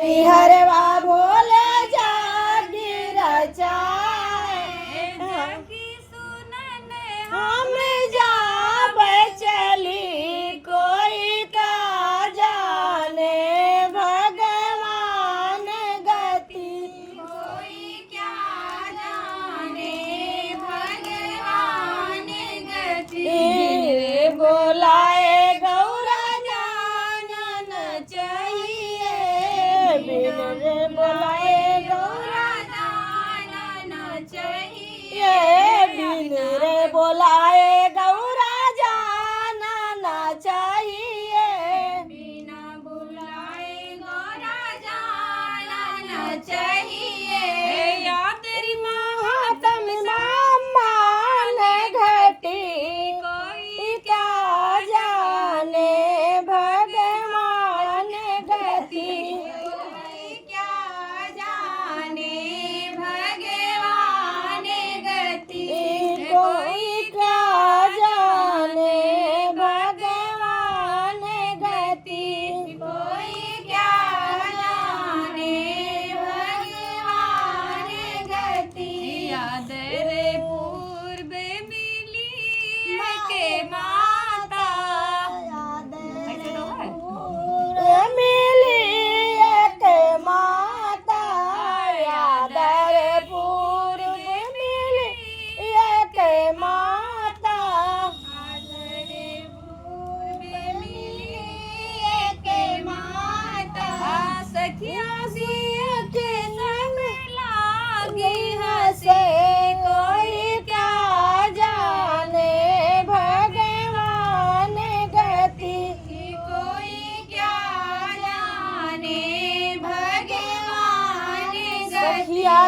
हरवा भोले जागी रचाए हम जाब चली कोई का जाने भगवान गति कोई क्या जाने भगवान गति बोलाए गौरा जानन चाहिए बिन रे बोलाए गौरा जानन चाहिए ये बिन रे बोलाए गौरा जानन चाहिए बिना बुलाए गौरा जानन चाहिए या तेरी महात्म मान घटी कोई क्या जाने भगवान गति कोई क्या जाने भगवान गति कोई क्या जाने भगवान गति कोई क्या जाने भगवान गति याद रे पूर्व मिली के माता मिली एक माता यादर पूर्व मिली एक माता सखिया के संग लागी हंसे कोई क्या जाने भगवान गति कोई क्या जाने भगवान गति सखिया